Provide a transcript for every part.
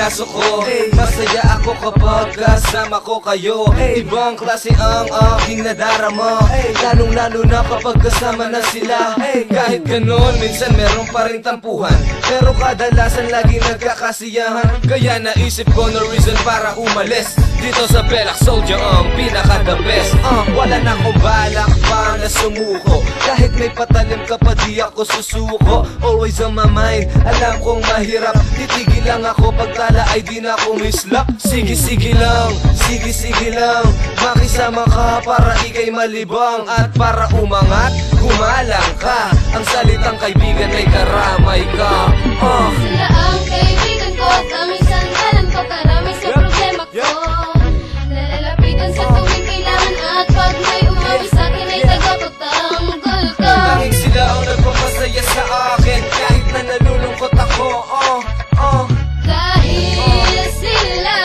pinasok ko. Masaya ako kapag kasama ko kayo. Ibang klase ang aking nadarama, lalong lalo na kapag kasama na sila. Kahit ganon, minsan meron pa rin tampuhan, pero kadalasan lagi nagkakasiyahan. Kaya naisip ko no reason para umalis dito sa Pelak Soldier, ang pinaka the best. Wala na akong balak pa na sumuko, kahit may patalim ka pa di ako susuko. Always on my mind, alam kong mahirap, titigil lang ako pagtala ay di na ako mislap. Sige sige lang, sige sige lang, makisama ka para ikay malibang. At para umangat, gumalang ka, ang salitang kaibigan ay karamay ka. Sila ang kaibigan ko, kaming sandalan ko, karami sa problema ko. Nalalapitan sa tuwing kailangan, at pag may umawi sa'kin ay tagapagtanggol ko. Tanging sila ang nagpapasaya sa akin, kahit na nalulungkot ako. Dahil sila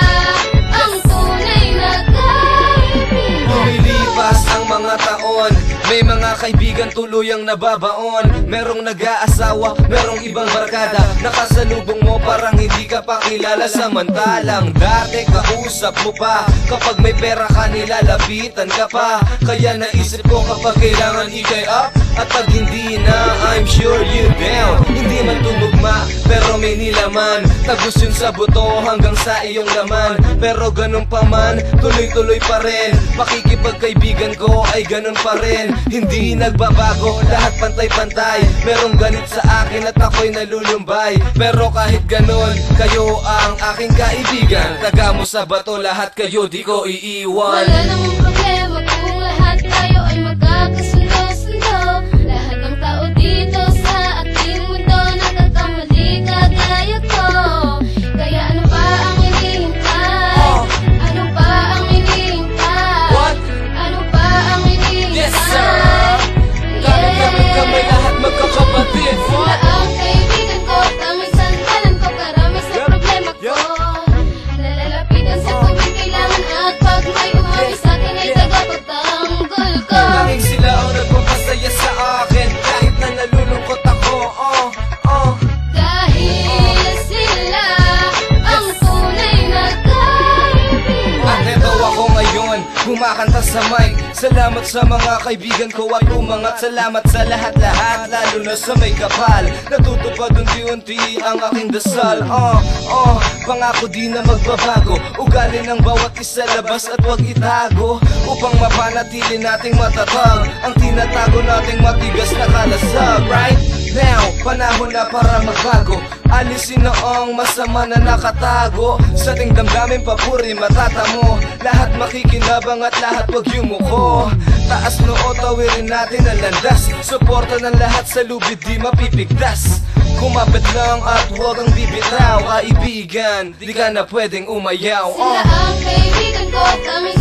ang tunay na kaibigan. Lumilipas ang mga taon, may mga kaibigan tuluyang nababaon. Merong nag-aasawa, merong ibang barkada, nakasalubong mo parang hindi ka pa kilala. Samantalang dati kausap mo pa, kapag may pera ka nilalapitan ka pa. Kaya naisip ko kapag kailangan ikay up, at pag hindi na, I'm sure you down. Hindi man tumugma, pero may nilaman, tagos yun sa buto hanggang sa iyong laman. Pero ganun pa man, tuloy-tuloy pa rin, pakikipagkaibigan ko ay ganun pa rin. Hindi nagbabago, lahat pantay-pantay, merong galit sa akin at ako'y nalulumbay. Pero kahit ganun, kayo ang aking kaibigan. Taga mo sa bato, lahat kayo di ko iiwan. Wala namang problema kung lahat tayo ay magkakasundo-sundo. Lahat ng tao dito sa ating mundo nagkakamali kagaya ko. Kaya ano pa ang hinihintay? Ano pa ang hinihintay? What? Ano pa ang hinihintay? Yes sir! Kamay lahat magkakapatid. Sila ang kaibigan ko, kaming sandalan ko, karami sa problema ko. Nalalapitan sa tuwing kailangan, at pag may umawi sa'kin ay tagapagtanggol ko. Tanging sila ang nagpapasaya sa akin, kahit na nalulungkot ako. Dahil sila ang tunay na kaibigan. At eto ako ngayon, kumakanta sa mic. Salamat sa mga kaibigan ko at umangat. Salamat sa lahat-lahat, lalo na sa may kapal. Natutupad unti-unti ang aking dasal. Pangako di na magbabago, ugali ng bawat isa labas at wag itago, upang mapanatili nating matatag ang tinatago nating matigas na kalasag. Right now, panahon na para magbago, alisin na ang masama na nakatago sa ating damdamin, papuri matatamo. Lahat makikinabang at lahat wag yumuko. Taas noo, tawirin natin ang landas, suporta ng lahat sa lubid di mapipigdas. Kumapit lang at huwag ang bibitaw, kaibigan, di ka na pwedeng umayaw. Sila ang kaibigan ko, kaming